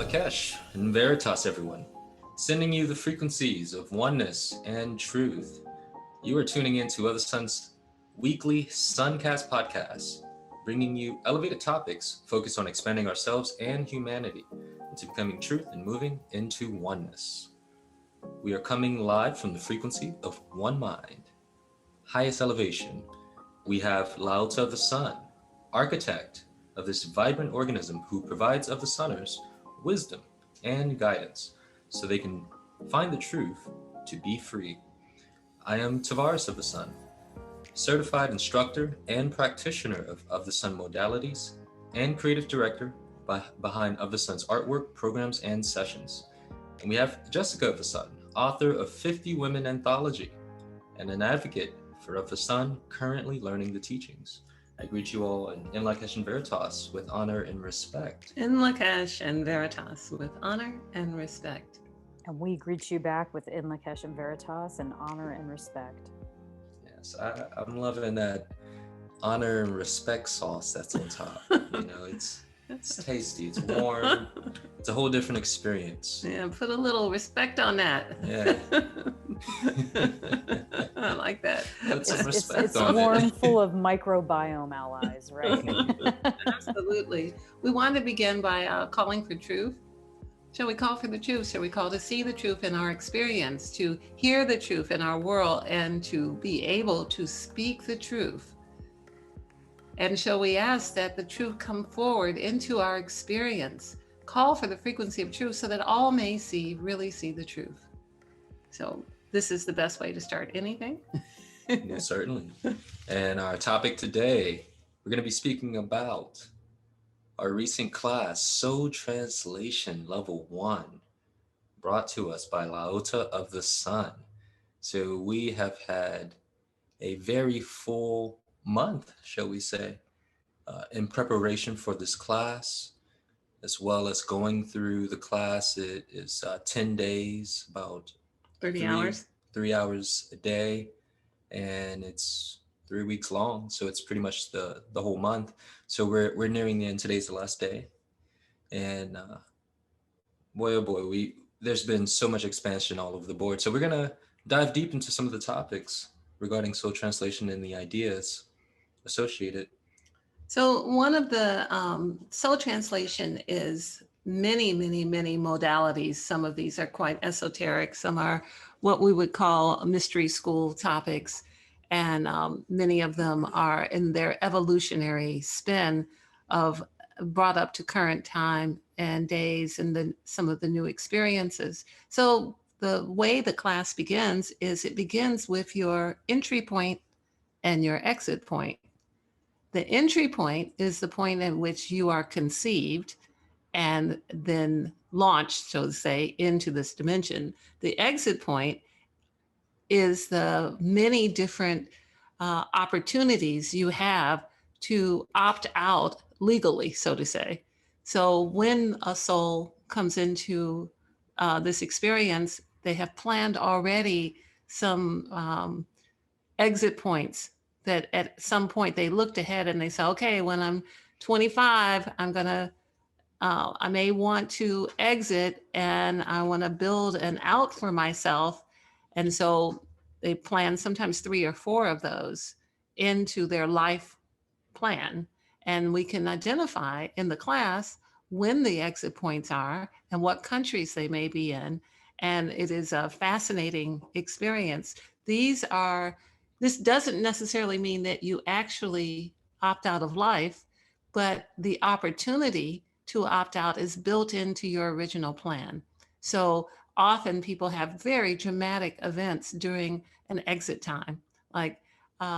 Lakesh and Veritas, everyone, sending you the frequencies of oneness and truth. You are tuning into Other Sun's weekly Suncast podcast, bringing you elevated topics focused on expanding ourselves and humanity into becoming truth and moving into oneness. We are coming live from the frequency of one mind. Highest elevation, we have LaOta of the Sun, architect of this vibrant organism who provides of the Sunners wisdom and guidance so they can find the truth to be free. I am Tarvars of the Sun, certified instructor and practitioner of the Sun modalities and creative director behind Of the Sun's artwork, programs, and sessions. And we have Jessica of the Sun, author of 50 Women Anthology and an advocate for Of the Sun, currently learning the teachings. I greet you all in Lakesh and Veritas with honor and respect. In Lakesh and Veritas with honor and respect. And we greet you back with In Lakesh and Veritas and honor and respect. Yes, I'm loving that honor and respect sauce that's on top. You know, it's tasty, it's warm, it's a whole different experience. Yeah, put a little respect on that. Yeah. I like that. Put some respect it's on warm, it. full of microbiome allies, right? Absolutely. We want to begin by calling for truth. Shall we call for the truth? Shall we call to see the truth in our experience, to hear the truth in our world, and to be able to speak the truth? And shall we ask that the truth come forward into our experience? Call for the frequency of truth so that all may really see the truth. So this is the best way to start anything. Yeah, certainly. And our topic today, we're going to be speaking about our recent class, Soul Translation Level 1, brought to us by LaOta of the Sun. So we have had a very full month, shall we say, in preparation for this class, as well as going through the class. It is 10 days, about 30 hours. 3 hours a day, and it's 3 weeks long, so it's pretty much the whole month. So we're nearing the end. Today's the last day, and boy oh boy, there's been so much expansion all over the board. So we're gonna dive deep into some of the topics regarding soul translation and the ideas associated. So one of the soul translation is many modalities. Some of these are quite esoteric. Some are what we would call mystery school topics. And many of them are in their evolutionary spin of brought up to current time and days and some of the new experiences. So the way the class begins is it begins with your entry point and your exit point. The entry point is the point at which you are conceived and then launched, so to say, into this dimension. The exit point is the many different opportunities you have to opt out legally, so to say. So when a soul comes into this experience, they have planned already some exit points that at some point they looked ahead and they said, okay, when I'm 25, I may want to exit and I want to build an out for myself. And so they plan sometimes 3 or 4 of those into their life plan. And we can identify in the class when the exit points are and what countries they may be in. And it is a fascinating experience. This doesn't necessarily mean that you actually opt out of life, but the opportunity to opt out is built into your original plan. So often people have very dramatic events during an exit time, like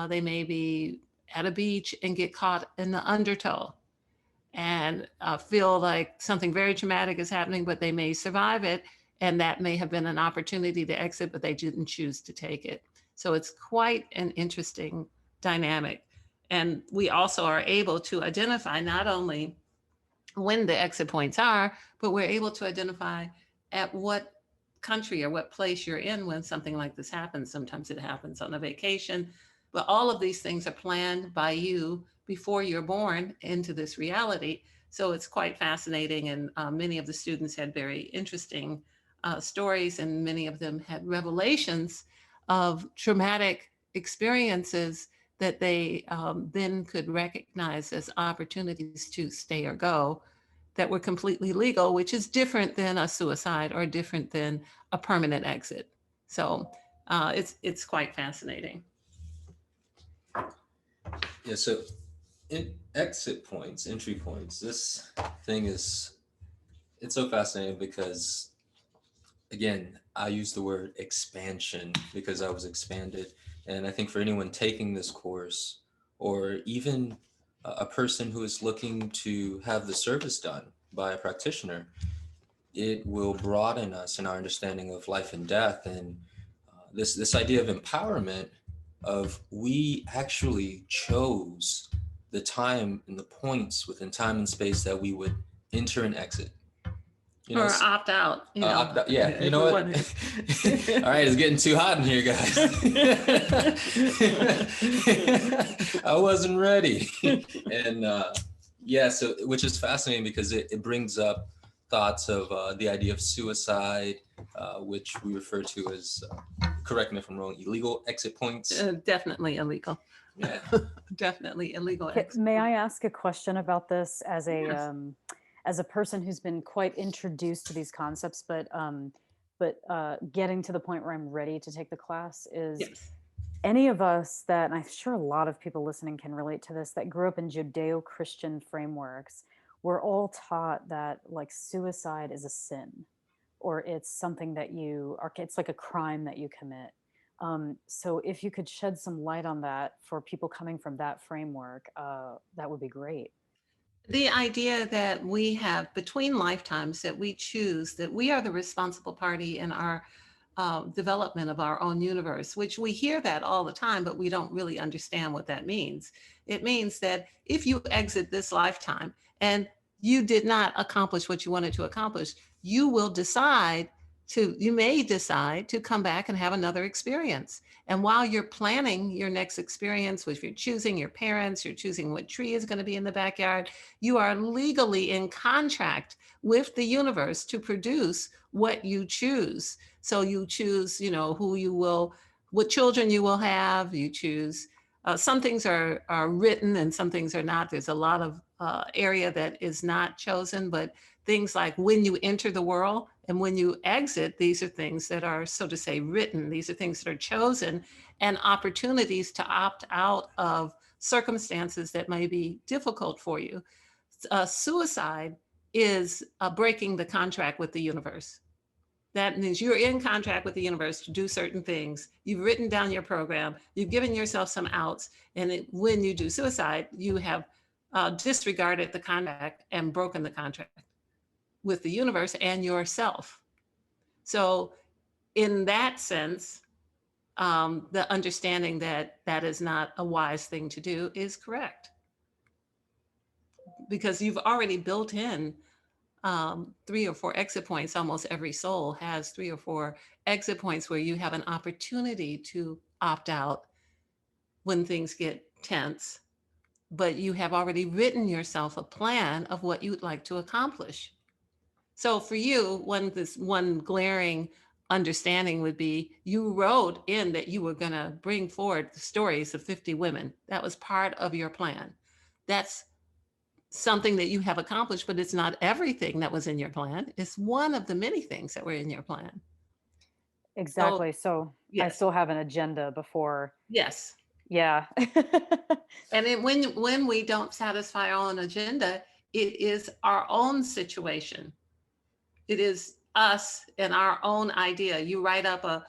they may be at a beach and get caught in the undertow and feel like something very traumatic is happening, but they may survive it. And that may have been an opportunity to exit, but they didn't choose to take it. So it's quite an interesting dynamic. And we also are able to identify not only when the exit points are, but we're able to identify at what country or what place you're in when something like this happens. Sometimes it happens on a vacation. But all of these things are planned by you before you're born into this reality. So it's quite fascinating. And many of the students had very interesting stories, and many of them had revelations of traumatic experiences that they then could recognize as opportunities to stay or go, that were completely legal, which is different than a suicide or different than a permanent exit. So it's quite fascinating. Yeah, so exit points, entry points, this thing it's so fascinating because, again, I use the word expansion because I was expanded. And I think for anyone taking this course, or even a person who is looking to have the service done by a practitioner, it will broaden us in our understanding of life and death. And this idea of empowerment, of we actually chose the time and the points within time and space that we would enter and exit. You know, or opt out, you know. opt out, yeah, you if know we what? wanted. All right, it's getting too hot in here, guys. I wasn't ready. And yeah, so which is fascinating because it brings up thoughts of the idea of suicide, which we refer to as, correct me if I'm wrong, illegal exit points. Definitely illegal. Yeah. Definitely illegal. May I ask a question about this Yes. As a person who's been quite introduced to these concepts, but getting to the point where I'm ready to take the class is Yes. any of us that, and I'm sure a lot of people listening can relate to this, that grew up in Judeo-Christian frameworks, we're all taught that like suicide is a sin, or it's something that it's like a crime that you commit. So if you could shed some light on that for people coming from that framework, that would be great. The idea that we have between lifetimes, that we choose, that we are the responsible party in our development of our own universe, which we hear that all the time, but we don't really understand what that means. It means that if you exit this lifetime and you did not accomplish what you wanted to accomplish, you may decide to come back and have another experience. And while you're planning your next experience, if you're choosing your parents, you're choosing what tree is going to be in the backyard, you are legally in contract with the universe to produce what you choose. So you choose, what children you will have, you choose. Some things are written and some things are not. There's a lot of area that is not chosen, but things like when you enter the world and when you exit, these are things that are, so to say, written. These are things that are chosen, and opportunities to opt out of circumstances that may be difficult for you. Suicide is breaking the contract with the universe. That means you're in contract with the universe to do certain things. You've written down your program, you've given yourself some outs, and when you do suicide, you have disregarded the contract and broken the contract with the universe and yourself. So, in that sense, the understanding that that is not a wise thing to do is correct, because you've already built in 3 or 4 exit points. Almost every soul has 3 or 4 exit points where you have an opportunity to opt out when things get tense, but you have already written yourself a plan of what you'd like to accomplish. So for you, one glaring understanding would be you wrote in that you were going to bring forward the stories of 50 women. That was part of your plan. That's something that you have accomplished, but it's not everything that was in your plan. It's one of the many things that were in your plan. Exactly. So I Yes, still have an agenda before. yes. Yeah. And when we don't satisfy our own agenda, it is our own situation. It is us and our own idea. You write up a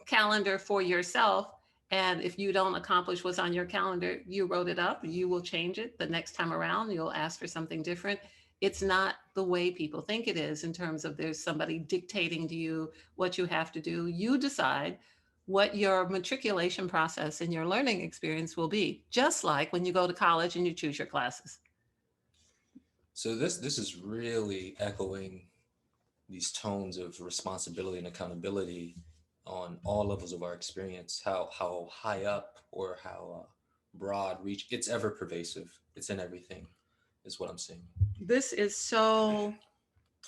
calendar for yourself, and if you don't accomplish what's on your calendar, you wrote it up, you will change it the next time around. You'll ask for something different. It's not the way people think it is, in terms of there's somebody dictating to you what you have to do. You decide what your matriculation process and your learning experience will be, just like when you go to college and you choose your classes. So this is really echoing these tones of responsibility and accountability on all levels of our experience, how high up or how broad reach. It's ever pervasive. It's in everything, is what I'm saying. This is so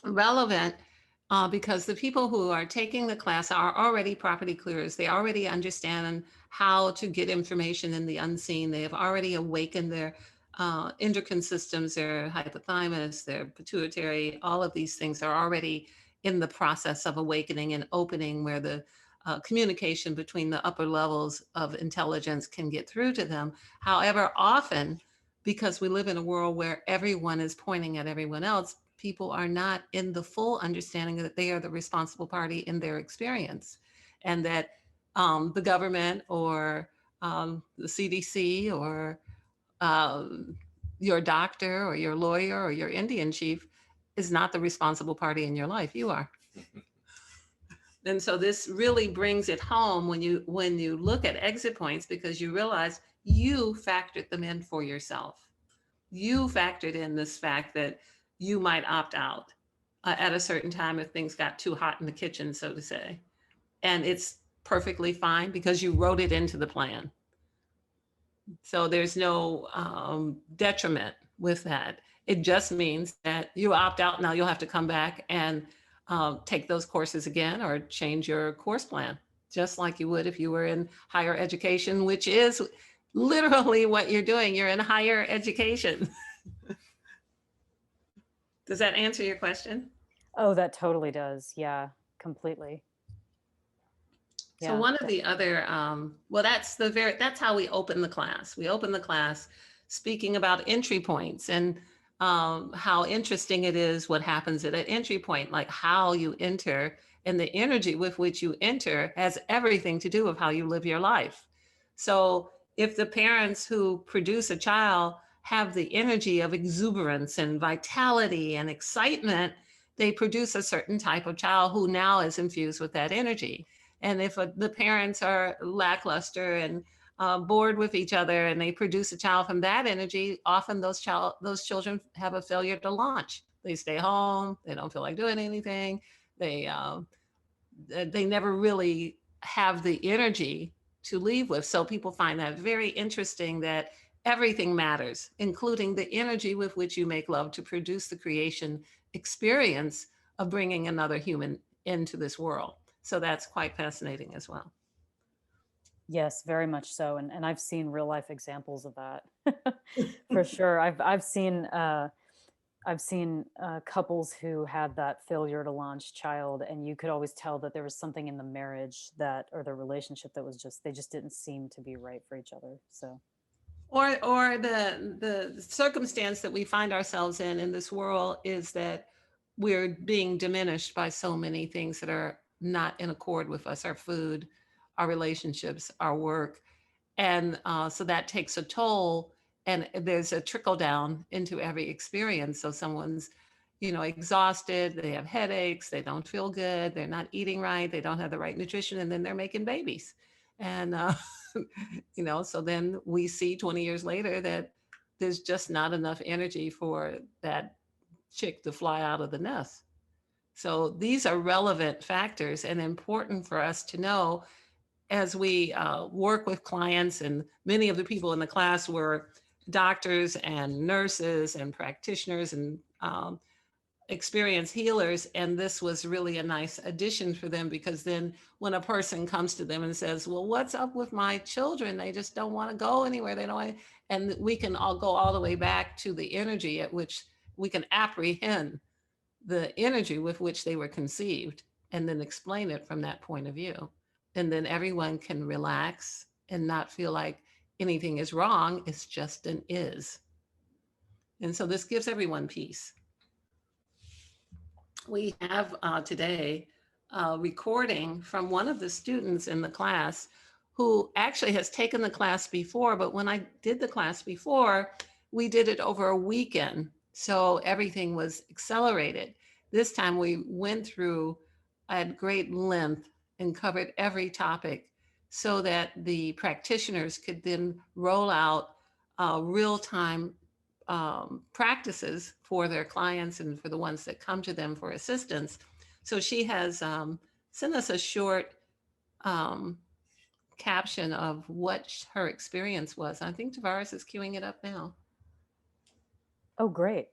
relevant because the people who are taking the class are already property clearers. They already understand how to get information in the unseen. They have already awakened their endocrine systems, their hypothalamus, their pituitary. All of these things are already in the process of awakening and opening, where the communication between the upper levels of intelligence can get through to them. However, often, because we live in a world where everyone is pointing at everyone else, people are not in the full understanding that they are the responsible party in their experience, and that the government or the CDC or your doctor or your lawyer or your Indian chief is not the responsible party in your life. You are. And so this really brings it home when you look at exit points, because you realize you factored them in for yourself. You factored in this fact that you might opt out at a certain time if things got too hot in the kitchen, so to say. And it's perfectly fine because you wrote it into the plan. So there's no detriment with that. It just means that you opt out. Now you'll have to come back and take those courses again or change your course plan, just like you would if you were in higher education, which is literally what you're doing. You're in higher education. Does that answer your question? Oh, that totally does. Yeah, completely. So Yeah. one of the other, well, that's how we open the class. We open the class speaking about entry points and how interesting it is what happens at an entry point, like how you enter, and the energy with which you enter has everything to do with how you live your life. So if the parents who produce a child have the energy of exuberance and vitality and excitement, they produce a certain type of child who now is infused with that energy. And if the parents are lackluster and bored with each other and they produce a child from that energy, often those children have a failure to launch. They stay home. They don't feel like doing anything. They never really have the energy to leave with. So people find that very interesting, that everything matters, including the energy with which you make love to produce the creation experience of bringing another human into this world. So that's quite fascinating as well. Yes, very much so. And I've seen real life examples of that. For sure. I've seen couples who had that failure to launch child, and you could always tell that there was something in the marriage that, or the relationship, that was just, they just didn't seem to be right for each other. So, Or the circumstance that we find ourselves in this world is that we're being diminished by so many things that are not in accord with us: our food, our relationships, our work. And so that takes a toll, and there's a trickle down into every experience. So someone's, exhausted, they have headaches, they don't feel good, they're not eating right, they don't have the right nutrition, and then they're making babies. And so then we see 20 years later that there's just not enough energy for that chick to fly out of the nest. So these are relevant factors and important for us to know as we work with clients. And many of the people in the class were doctors and nurses and practitioners and experienced healers. And this was really a nice addition for them, because then when a person comes to them and says, well, what's up with my children? They just don't want to go anywhere. They don't want to, and we can all go all the way back to the energy at which we can apprehend the energy with which they were conceived, and then explain it from that point of view. And then everyone can relax and not feel like anything is wrong. It's just an is. And so this gives everyone peace. We have today a recording from one of the students in the class who actually has taken the class before, but when I did the class before, we did it over a weekend. So everything was accelerated. This time we went through at great length and covered every topic so that the practitioners could then roll out real-time practices for their clients and for the ones that come to them for assistance. So she has sent us a short caption of what her experience was. I think Tavares is queuing it up now. Oh, great.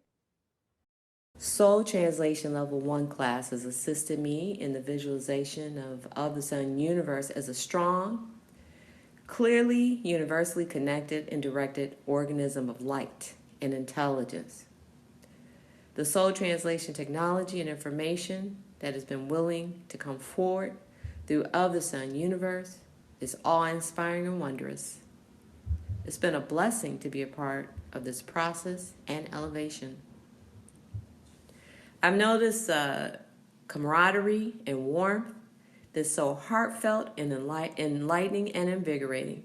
Soul Translation Level 1 class has assisted me in the visualization of the Sun universe as a strong, clearly universally connected and directed organism of light and intelligence. The Soul Translation technology and information that has been willing to come forward through Of the Sun universe is awe-inspiring and wondrous. It's been a blessing to be a part of this process and elevation. I've noticed camaraderie and warmth that's so heartfelt and enlightening and invigorating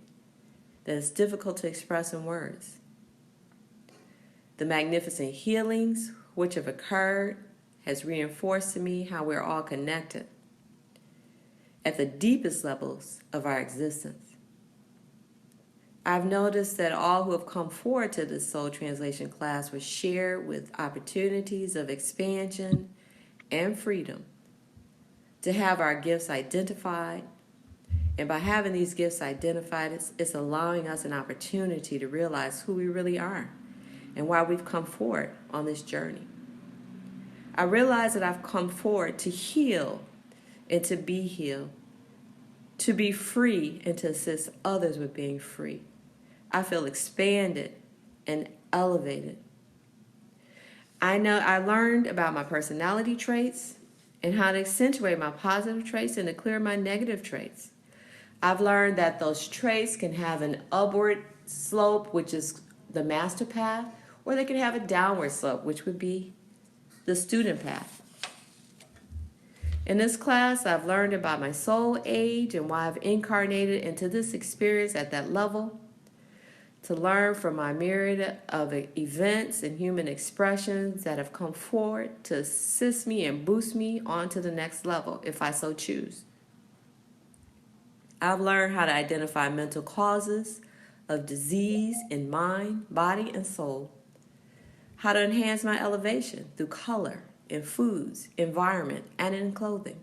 that it's difficult to express in words. The magnificent healings which have occurred has reinforced to me how we're all connected at the deepest levels of our existence. I've noticed that all who have come forward to this Soul Translation class were shared with opportunities of expansion and freedom to have our gifts identified. And by having these gifts identified, it's allowing us an opportunity to realize who we really are and why we've come forward on this journey. I realize that I've come forward to heal and to be healed, to be free and to assist others with being free. I feel expanded and elevated. I know I learned about my personality traits and how to accentuate my positive traits and to clear my negative traits. I've learned that those traits can have an upward slope, which is the master path, or they can have a downward slope, which would be the student path. In this class, I've learned about my soul age and why I've incarnated into this experience at that level, to learn from my myriad of events and human expressions that have come forward to assist me and boost me on to the next level if I so choose. I've learned how to identify mental causes of disease in mind, body, and soul, how to enhance my elevation through color in foods, environment, and in clothing.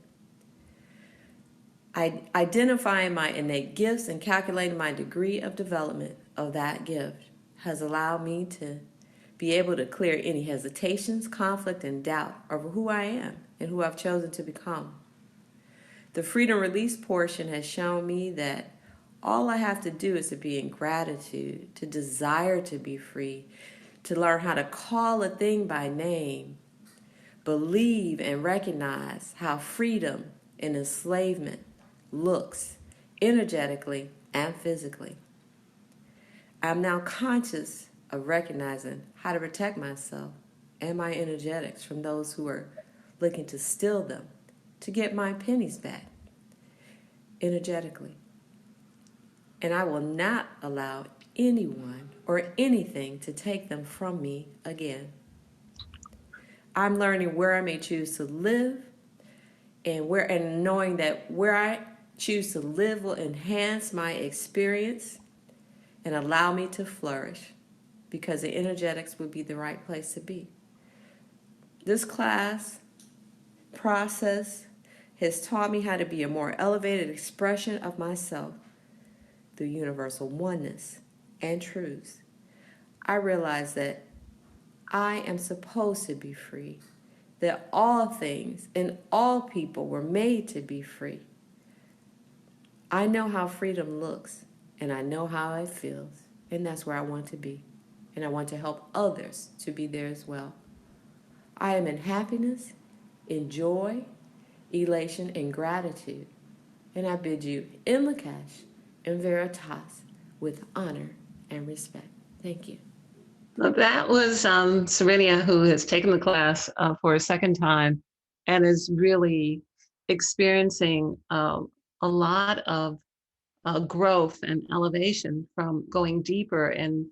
Identifying my innate gifts and calculating my degree of development of that gift has allowed me to be able to clear any hesitations, conflict, and doubt over who I am and who I've chosen to become. The freedom release portion has shown me that all I have to do is to be in gratitude, to desire to be free, to learn how to call a thing by name, believe and recognize how freedom and enslavement looks energetically and physically. I'm now conscious of recognizing how to protect myself and my energetics from those who are looking to steal them, to get my pennies back energetically. And I will not allow anyone or anything to take them from me again. I'm learning where I may choose to live and knowing that where I choose to live will enhance my experience and allow me to flourish because the energetics would be the right place to be. This class process has taught me how to be a more elevated expression of myself through universal oneness and truths. I realize that I am supposed to be free, that all things and all people were made to be free. I know how freedom looks, and I know how it feels, and that's where I want to be. And I want to help others to be there as well. I am in happiness, in joy, elation, and gratitude. And I bid you in Lakesh, in Veritas, with honor and respect. Thank you. Well, that was Serenia, who has taken the class for a second time and is really experiencing a lot of growth and elevation from going deeper. And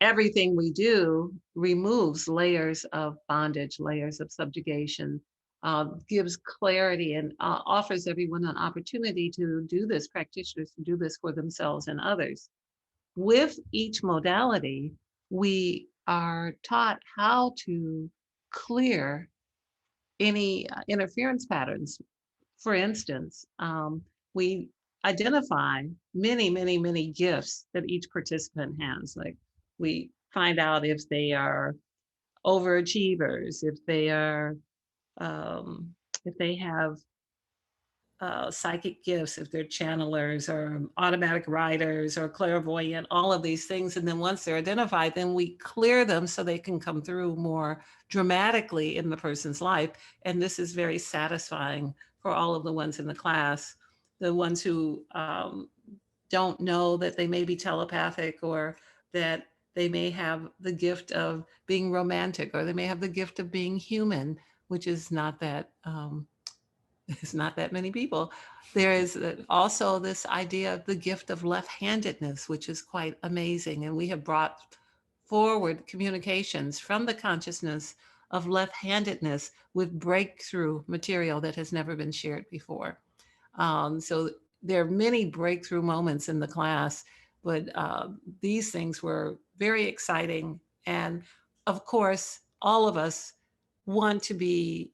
everything we do removes layers of bondage, layers of subjugation, gives clarity, and offers everyone an opportunity to do this, practitioners to do this for themselves and others. With each modality, we are taught how to clear any interference patterns. For instance, we identify many, many, many gifts that each participant has. Like we find out if they are overachievers, um, if they have psychic gifts, if they're channelers or automatic writers or clairvoyant, all of these things. And then once they're identified, then we clear them so they can come through more dramatically in the person's life. And this is very satisfying for all of the ones in the class, the ones who don't know that they may be telepathic, or that they may have the gift of being romantic, or they may have the gift of being human, which is not that it's not that many people. There is also this idea of the gift of left-handedness, which is quite amazing. And we have brought forward communications from the consciousness of left-handedness with breakthrough material that has never been shared before. So there are many breakthrough moments in the class, but these things were very exciting. And of course, all of us want to be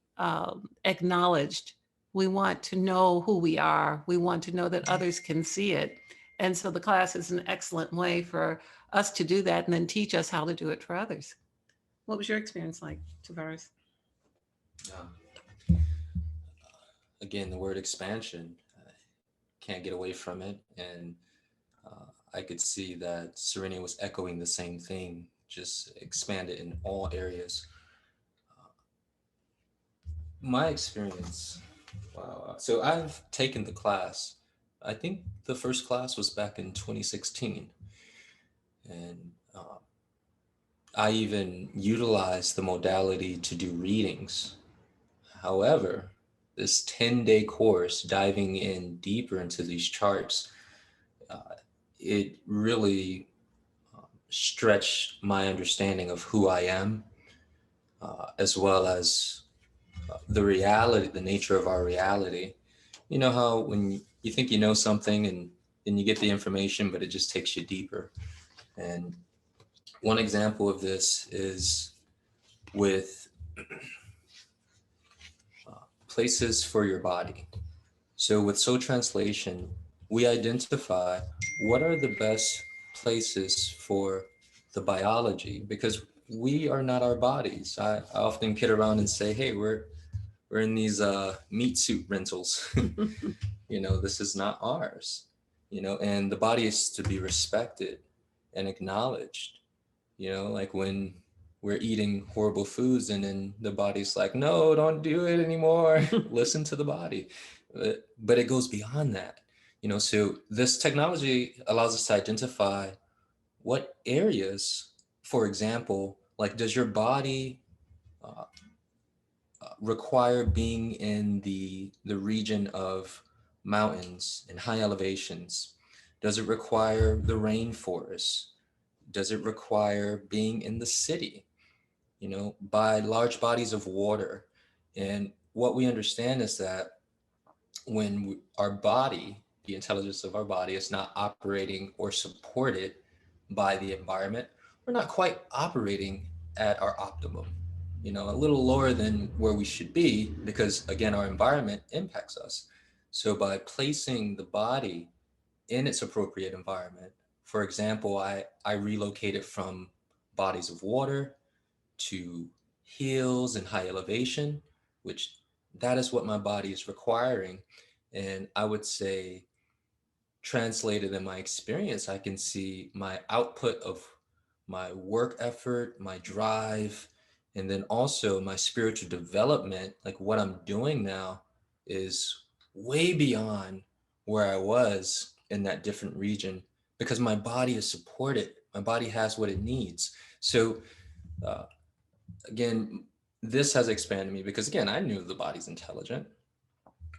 acknowledged. We want to know who we are. We want to know that others can see it. And so the class is an excellent way for us to do that and then teach us how to do it for others. What was your experience like, Tavares? Again, the word expansion, I can't get away from it. And I could see that Serenia was echoing the same thing, just expand it in all areas. My experience, wow. So I've taken the class. I think the first class was back in 2016. And I even utilized the modality to do readings. However, this 10-day course, diving in deeper into these charts, it really stretched my understanding of who I am, as well as the reality, the nature of our reality. You know how when you think you know something and then you get the information, but it just takes you deeper. And one example of this is with places for your body. So with Soul Translation, we identify what are the best places for the biology, because we are not our bodies. I often kid around and say, hey, we're in these meat suit rentals. You know, this is not ours, you know, and the body is to be respected and acknowledged, you know, like when we're eating horrible foods and then the body's like, no, don't do it anymore. Listen to the body. But it goes beyond that, you know. So this technology allows us to identify what areas, for example, like does your body require being in the region of mountains and high elevations? Does it require the rainforest? Does it require being in the city, you know, by large bodies of water? And what we understand is that when our body, the intelligence of our body, is not operating or supported by the environment, we're not quite operating at our optimum, you know, a little lower than where we should be, because again, our environment impacts us. So by placing the body in its appropriate environment, for example, I relocated from bodies of water to hills and high elevation, which that is what my body is requiring. And I would say, translated in my experience, I can see my output of my work effort, my drive, and then also my spiritual development. Like what I'm doing now is way beyond where I was in that different region, because my body is supported. My body has what it needs. So uh, again, this has expanded me, because again, I knew the body's intelligent.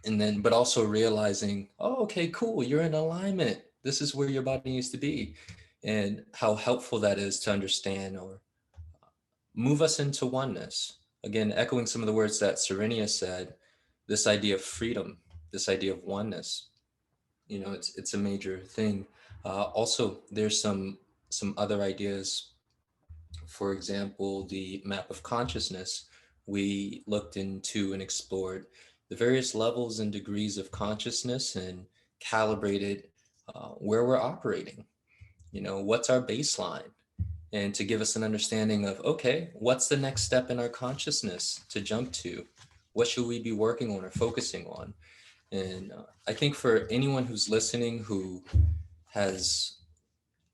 And then, but also realizing, oh, okay, cool, you're in alignment. This is where your body needs to be. And how helpful that is to understand or move us into oneness. Again, echoing some of the words that Serenia said, this idea of freedom, this idea of oneness, you know, it's a major thing. Also, there's some other ideas. For example, the map of consciousness, we looked into and explored the various levels and degrees of consciousness and calibrated where we're operating. What's our baseline? And to give us an understanding of, okay, what's the next step in our consciousness to jump to? What should we be working on or focusing on? And I think for anyone who's listening who has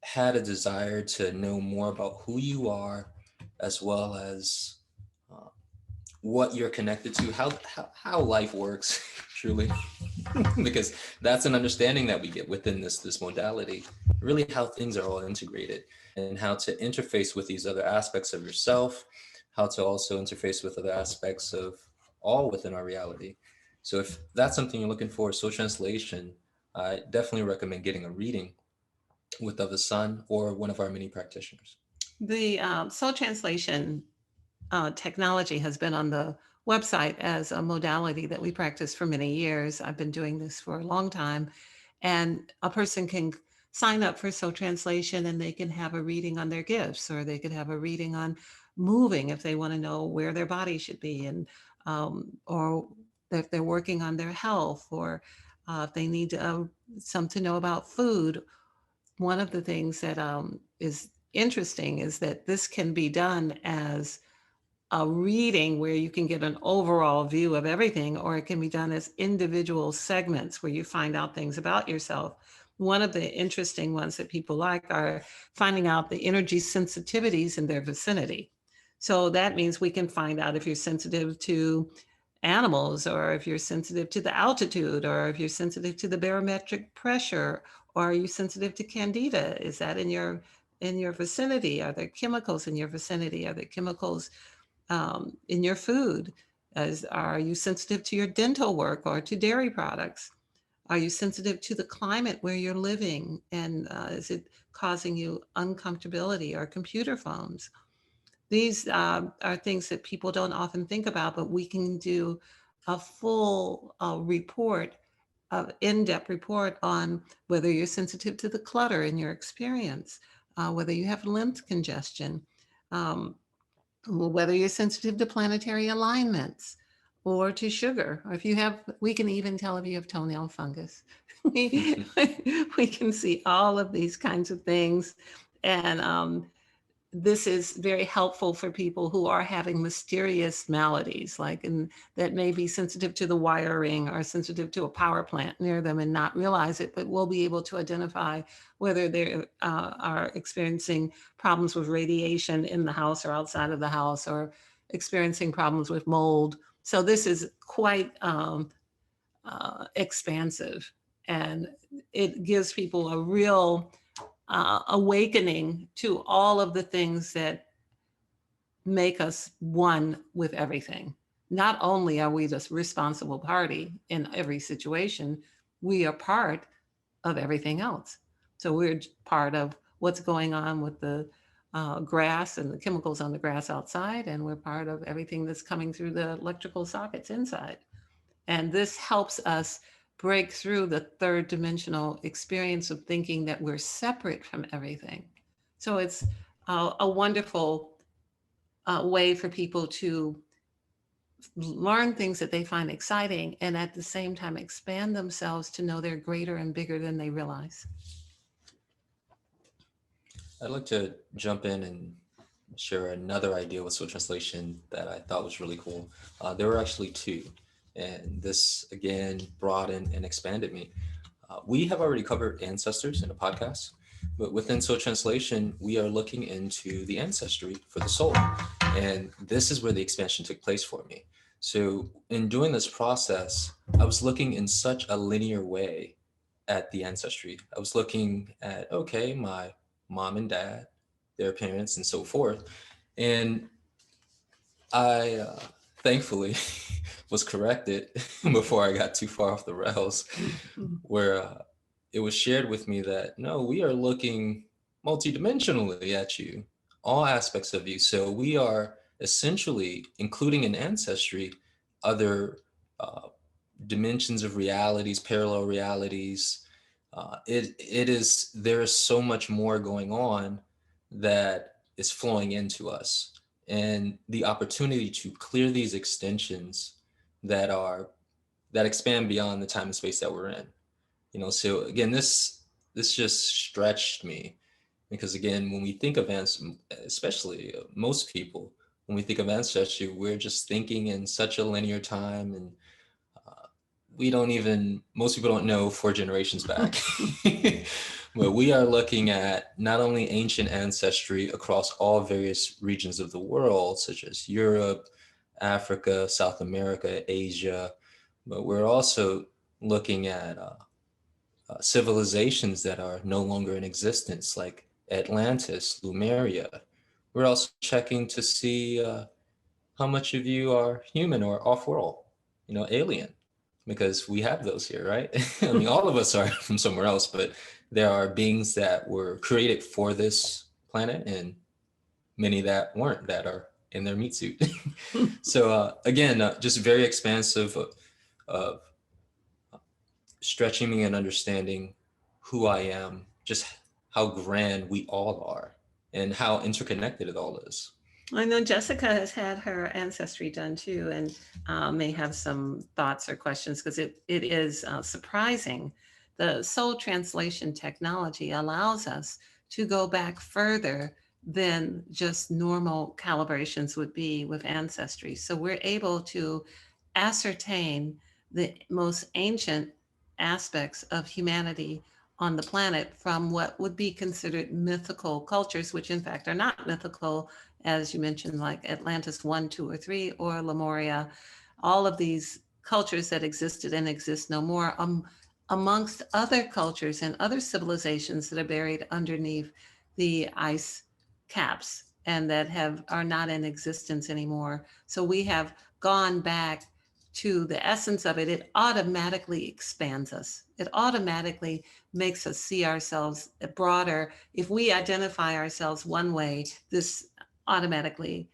had a desire to know more about who you are, as well as what you're connected to, how life works, truly, because that's an understanding that we get within this modality, really how things are all integrated and how to interface with these other aspects of yourself, how to also interface with other aspects of all within our reality. So if that's something you're looking for, soul translation, I definitely recommend getting a reading with the sun or one of our many practitioners. The soul translation technology has been on the website as a modality that we practice for many years. I've been doing this for a long time, and a person can sign up for soul translation and they can have a reading on their gifts, or they could have a reading on moving if they want to know where their body should be, and or if they're working on their health, or if they need some to know about food. One of the things that is interesting is that this can be done as a reading where you can get an overall view of everything, or it can be done as individual segments where you find out things about yourself. One of the interesting ones that people like are finding out the energy sensitivities in their vicinity. So that means we can find out if you're sensitive to animals, or if you're sensitive to the altitude, or if you're sensitive to the barometric pressure, or are you sensitive to candida? Is that in your vicinity? Are there chemicals in your vicinity? Are there chemicals in your food? Are you sensitive to your dental work or to dairy products? Are you sensitive to the climate where you're living? And is it causing you uncomfortability, or computer phones? These are things that people don't often think about, but we can do a full report, in-depth report on whether you're sensitive to the clutter in your experience, whether you have lymph congestion, um, whether you're sensitive to planetary alignments or to sugar, or if you have, we can even tell if you have toenail fungus. we, we can see all of these kinds of things. And this is very helpful for people who are having mysterious maladies, like, and that may be sensitive to the wiring or sensitive to a power plant near them and not realize it, but we'll be able to identify whether they are experiencing problems with radiation in the house or outside of the house, or experiencing problems with mold. So this is quite expansive, and it gives people a real awakening to all of the things that make us one with everything. Not only are we the responsible party in every situation, we are part of everything else. So we're part of what's going on with the grass and the chemicals on the grass outside, and we're part of everything that's coming through the electrical sockets inside. And this helps us break through the third dimensional experience of thinking that we're separate from everything. So it's a wonderful way for people to learn things that they find exciting, and at the same time expand themselves to know they're greater and bigger than they realize. I'd like to jump in and share another idea with soul translation that I thought was really cool. There were actually two, and this again broadened and expanded me. We have already covered ancestors in a podcast, but within soul translation, we are looking into the ancestry for the soul. And this is where the expansion took place for me. So in doing this process, I was looking in such a linear way at the ancestry. I was looking at, okay, my mom and dad, their parents, and so forth. And I thankfully was corrected before I got too far off the rails, where it was shared with me that, no, we are looking multidimensionally at you, all aspects of you. So we are essentially including in ancestry other dimensions of realities, parallel realities. There is so much more going on that is flowing into us, and the opportunity to clear these extensions that expand beyond the time and space that we're in. So again, this just stretched me, because again, when we think of especially most people, when we think of ancestry, we're just thinking in such a linear time, and we don't even, most people don't know 4 generations back. But we are looking at not only ancient ancestry across all various regions of the world, such as Europe, Africa, South America, Asia, but we're also looking at civilizations that are no longer in existence, like Atlantis, Lemuria. We're also checking to see how much of you are human or off-world, alien, because we have those here, right? I mean, all of us are from somewhere else, but there are beings that were created for this planet, and many that weren't, that are in their meat suit. So again, just very expansive of stretching me and understanding who I am, just how grand we all are, and how interconnected it all is. I know Jessica has had her ancestry done too, and may have some thoughts or questions, because it is surprising. The soul translation technology allows us to go back further than just normal calibrations would be with ancestry. So we're able to ascertain the most ancient aspects of humanity on the planet from what would be considered mythical cultures, which in fact are not mythical, as you mentioned, like Atlantis 1, 2, or 3, or Lemuria, all of these cultures that existed and exist no more, amongst other cultures and other civilizations that are buried underneath the ice caps and that are not in existence anymore. So we have gone back to the essence of it. It automatically expands us. It automatically makes us see ourselves broader. If we identify ourselves one way, this automatically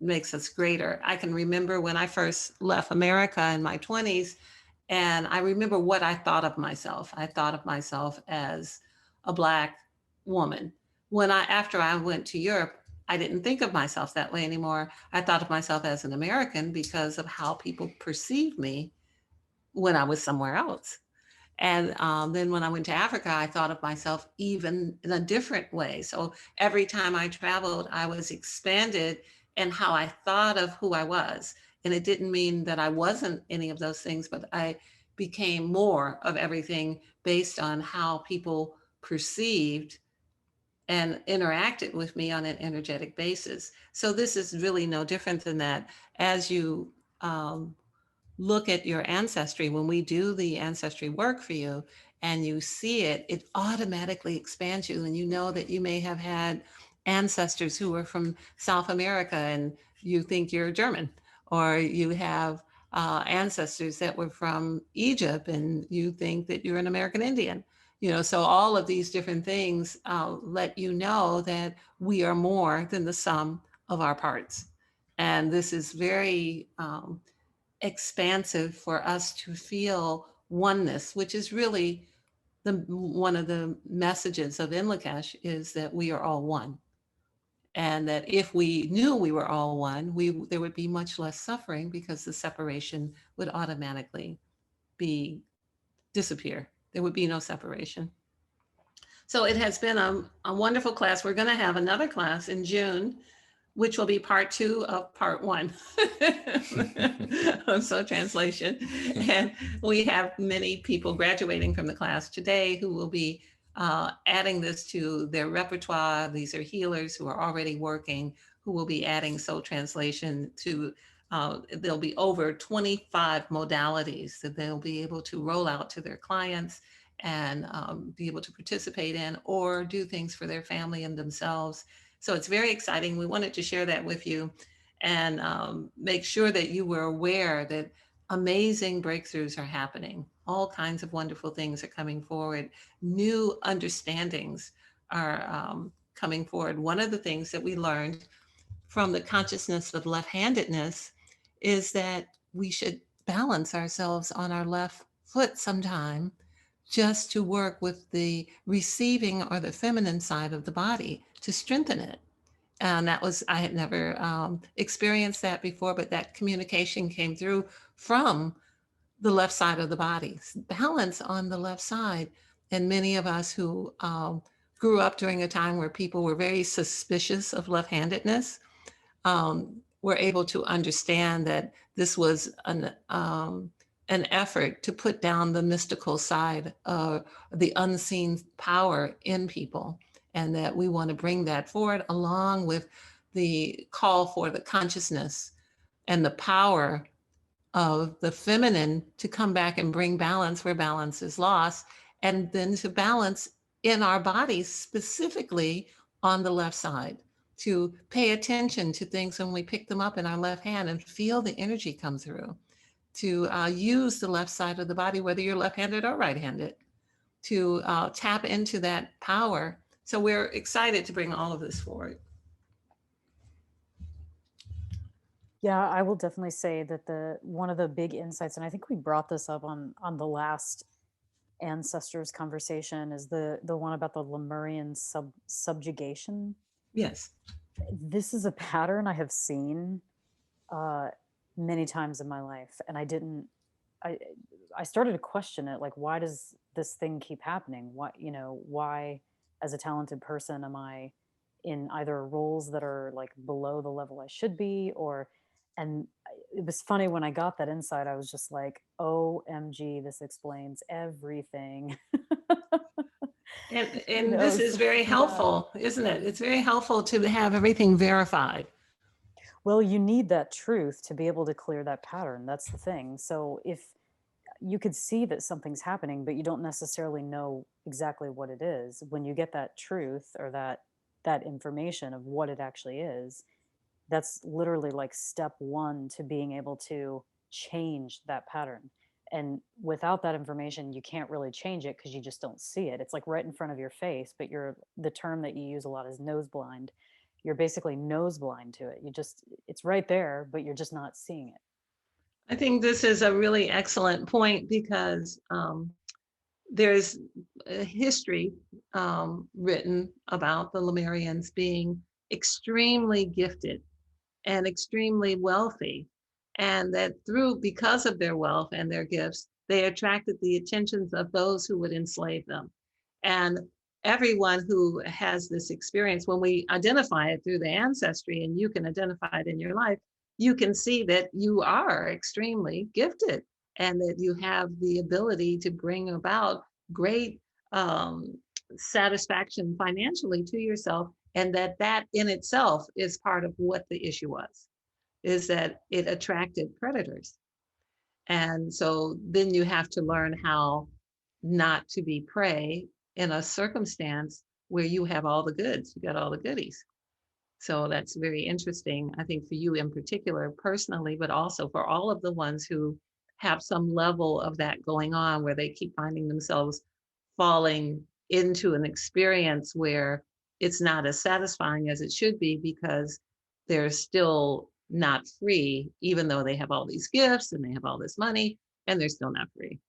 makes us greater. I can remember when I first left America in my 20s, and I remember what I thought of myself. I thought of myself as a Black woman. After I went to Europe, I didn't think of myself that way anymore. I thought of myself as an American because of how people perceived me when I was somewhere else. And then when I went to Africa, I thought of myself even in a different way. So every time I traveled, I was expanded in how I thought of who I was. And it didn't mean that I wasn't any of those things, but I became more of everything based on how people perceived and interacted with me on an energetic basis. So this is really no different than that. As you look at your ancestry, when we do the ancestry work for you and you see it, it automatically expands you. And you know that you may have had ancestors who were from South America and you think you're German, or you have ancestors that were from Egypt and you think that you're an American Indian. So all of these different things let you know that we are more than the sum of our parts. And this is very expansive for us to feel oneness, which is really one of the messages of Inlakesh, is that we are all one. And that if we knew we were all one, there would be much less suffering, because the separation would automatically disappear. There would be no separation. So it has been a wonderful class. We're going to have another class in June, which will be part 2 of part 1 of soul translation. And we have many people graduating from the class today who will be adding this to their repertoire. These are healers who are already working, who will be adding soul translation to, there'll be over 25 modalities that they'll be able to roll out to their clients and be able to participate in or do things for their family and themselves. So it's very exciting. We wanted to share that with you and make sure that you were aware that amazing breakthroughs are happening. All kinds of wonderful things are coming forward. New understandings are coming forward. One of the things that we learned from the consciousness of left-handedness is that we should balance ourselves on our left foot sometime, just to work with the receiving or the feminine side of the body to strengthen it. And I had never experienced that before, but that communication came through from the left side of the body, balance on the left side. And many of us who grew up during a time where people were very suspicious of left-handedness were able to understand that this was an effort to put down the mystical side, the unseen power in people, and that we want to bring that forward along with the call for the consciousness and the power of the feminine to come back and bring balance where balance is lost, and then to balance in our bodies, specifically on the left side, to pay attention to things when we pick them up in our left hand and feel the energy come through, to use the left side of the body, whether you're left-handed or right-handed, to tap into that power. So we're excited to bring all of this forward. Yeah, I will definitely say that one of the big insights, and I think we brought this up on the last ancestors conversation, is the one about the Lemurian subjugation. Yes. This is a pattern I have seen many times in my life, and I started to question it, like, why does this thing keep happening? Why as a talented person am I in either roles that are like below the level I should be, and it was funny when I got that insight. I was just like, OMG, this explains everything. And this is very helpful, isn't it? It's very helpful to have everything verified. Well, you need that truth to be able to clear that pattern. That's the thing. So if you could see that something's happening, but you don't necessarily know exactly what it is, when you get that truth or that information of what it actually is, that's literally like step one to being able to change that pattern. And without that information, you can't really change it because you just don't see it. It's like right in front of your face, but the term that you use a lot is nose blind. You're basically nose blind to it. It's right there, but you're just not seeing it. I think this is a really excellent point because there's a history written about the Lemurians being extremely gifted and extremely wealthy, and that because of their wealth and their gifts, they attracted the attentions of those who would enslave them. And everyone who has this experience, when we identify it through the ancestry, and you can identify it in your life, you can see that you are extremely gifted and that you have the ability to bring about great satisfaction financially to yourself, and that in itself is part of what the issue was, is that it attracted predators. And so then you have to learn how not to be prey in a circumstance where you have all the goods, you got all the goodies. So that's very interesting, I think, for you in particular personally, but also for all of the ones who have some level of that going on, where they keep finding themselves falling into an experience where it's not as satisfying as it should be because they're still not free, even though they have all these gifts and they have all this money, and they're still not free.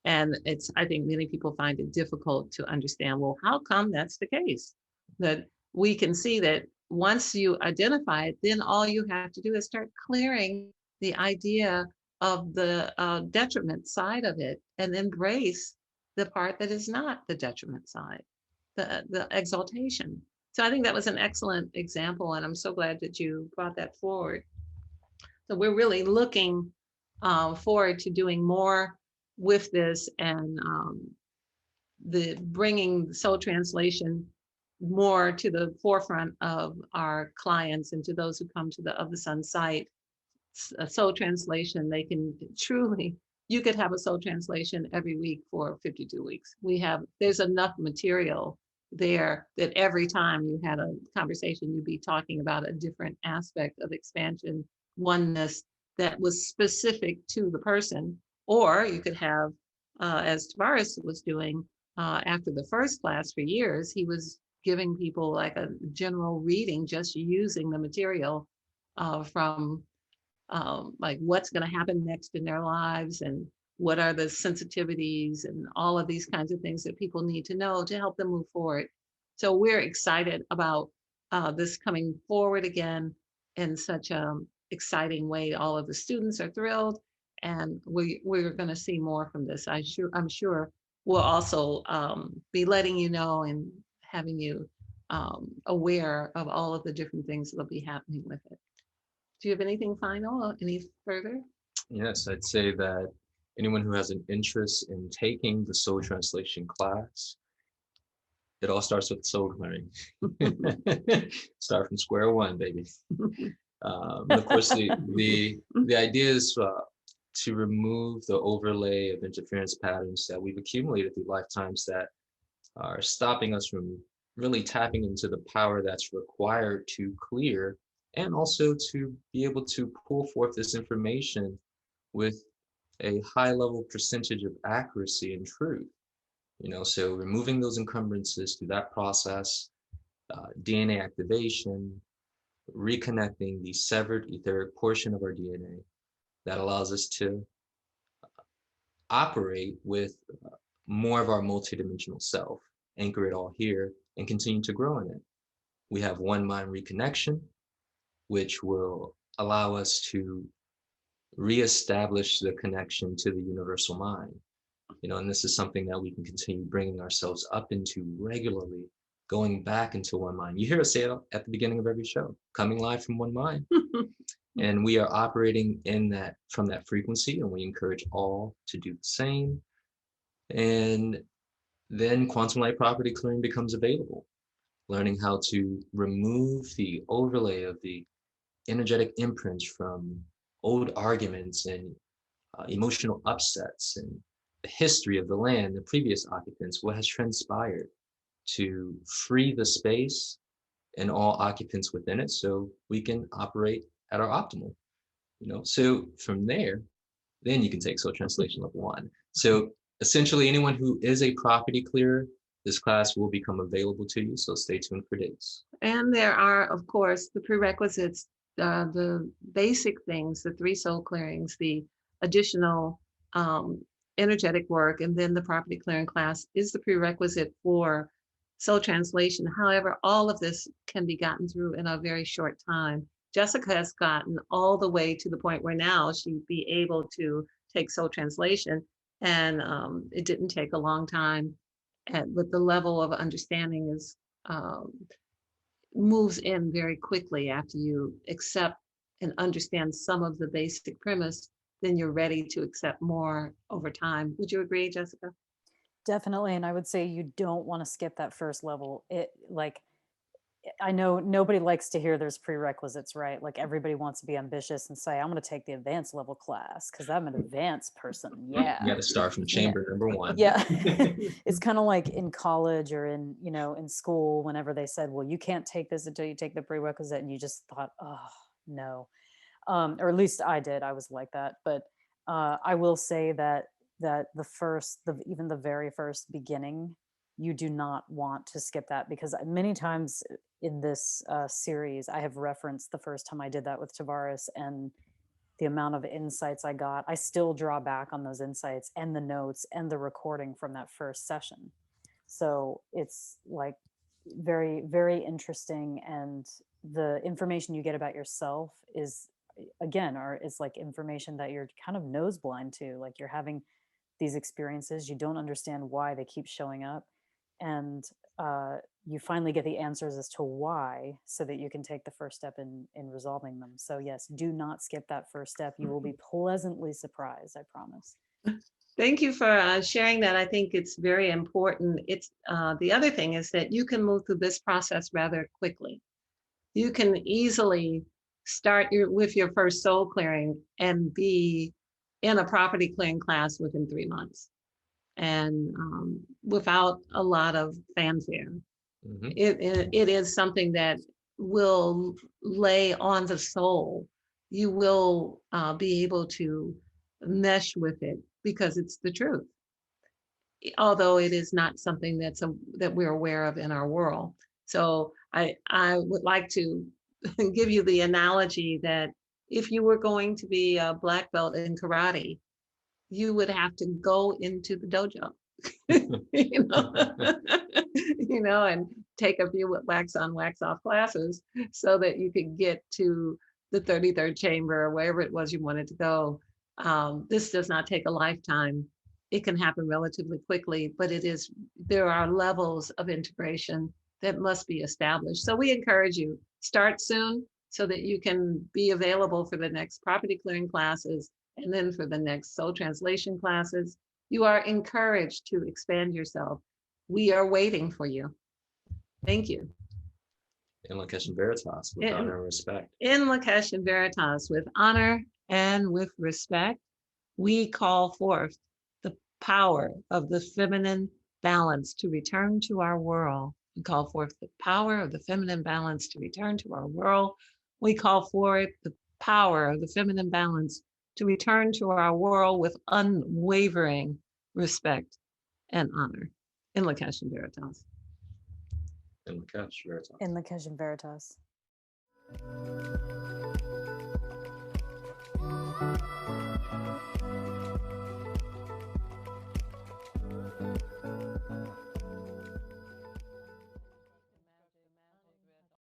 And I think many people find it difficult to understand, well, how come that's the case? That we can see that once you identify it, then all you have to do is start clearing the idea of the detriment side of it and embrace the part that is not the detriment side, the exaltation. So I think that was an excellent example, and I'm so glad that you brought that forward. So we're really looking forward to doing more with this, and the bringing soul translation more to the forefront of our clients and to those who come to the Of the Sun site. Soul translation, they can truly, you could have a soul translation every week for 52 weeks. There's enough material there that every time you had a conversation, you'd be talking about a different aspect of expansion, oneness that was specific to the person. Or you could have, as Tarvars was doing after the first class for years, he was giving people like a general reading, just using the material from like what's going to happen next in their lives, and what are the sensitivities, and all of these kinds of things that people need to know to help them move forward. So we're excited about this coming forward again in such an exciting way. All of the students are thrilled, And we're going to see more from this. I'm sure we'll also be letting you know and having you aware of all of the different things that'll be happening with it. Do you have anything final or any further? Yes, I'd say that anyone who has an interest in taking the soul translation class, it all starts with soul clearing. Start from square one, baby. Of course, the idea is to remove the overlay of interference patterns that we've accumulated through lifetimes that are stopping us from really tapping into the power that's required to clear, and also to be able to pull forth this information with a high level percentage of accuracy and truth. So removing those encumbrances through that process, DNA activation, reconnecting the severed etheric portion of our DNA that allows us to operate with more of our multidimensional self, anchor it all here, and continue to grow in it. We have one mind reconnection, which will allow us to reestablish the connection to the universal mind. And this is something that we can continue bringing ourselves up into regularly, going back into one mind. You hear us say it at the beginning of every show, coming live from one mind. And we are operating from that frequency, and we encourage all to do the same. And then quantum light property clearing becomes available. Learning how to remove the overlay of the energetic imprints from old arguments and emotional upsets and the history of the land, the previous occupants, what has transpired, to free the space and all occupants within it so we can operate at our optimal. So from there, then you can take soul translation level 1. So essentially, anyone who is a property clearer, this class will become available to you, so stay tuned for dates. And there are, of course, the prerequisites, the basic things, the 3 soul clearings, the additional energetic work, and then the property clearing class is the prerequisite for soul translation. However, all of this can be gotten through in a very short time. Jessica has gotten all the way to the point where now she'd be able to take soul translation, and it didn't take a long time. But the level of understanding is moves in very quickly after you accept and understand some of the basic premise. Then you're ready to accept more over time. Would you agree, Jessica? Definitely. And I would say you don't want to skip that first level. I know nobody likes to hear there's prerequisites, right? Like everybody wants to be ambitious and say, I'm going to take the advanced level class because I'm an advanced person. Yeah. You got to start from chamber number 1. Yeah. It's kind of like in college or in school, whenever they said, well, you can't take this until you take the prerequisite. And you just thought, oh, no. Or at least I did. I was like that. But I will say that even the very first beginning, you do not want to skip that, because many times in this series, I have referenced the first time I did that with Tarvars and the amount of insights I got. I still draw back on those insights and the notes and the recording from that first session. So it's like very, very interesting. And the information you get about yourself is, again, it's like information that you're kind of nose blind to. Like you're having these experiences, you don't understand why they keep showing up. And you finally get the answers as to why, so that you can take the first step in resolving them. So yes, do not skip that first step. You will be pleasantly surprised, I promise. Thank you for sharing that. I think it's very important. It's the other thing is that you can move through this process rather quickly. You can easily start with your first soul clearing and be in a property clearing class within 3 months, and without a lot of fanfare. Mm-hmm. It is something that will lay on the soul. You will be able to mesh with it because it's the truth, although it is not something that we're aware of in our world. So I would like to give you the analogy that if you were going to be a black belt in karate, you would have to go into the dojo, and take a few wax on, wax off classes so that you could get to the 33rd chamber or wherever it was you wanted to go. This does not take a lifetime. It can happen relatively quickly, but there are levels of integration that must be established. So we encourage you, start soon so that you can be available for the next property clearing classes and then for the next soul translation classes. You are encouraged to expand yourself. We are waiting for you. Thank you. In Lakesh and Veritas, with honor and respect. In Lakesh and Veritas, with honor and with respect, we call forth the power of the feminine balance to return to our world. We call forth the power of the feminine balance to return to our world. We call forth the power of the feminine balance to return to our world with unwavering respect and honor. In Lakesh and Veritas. In Lakesh, Veritas. In Lakesh and Veritas.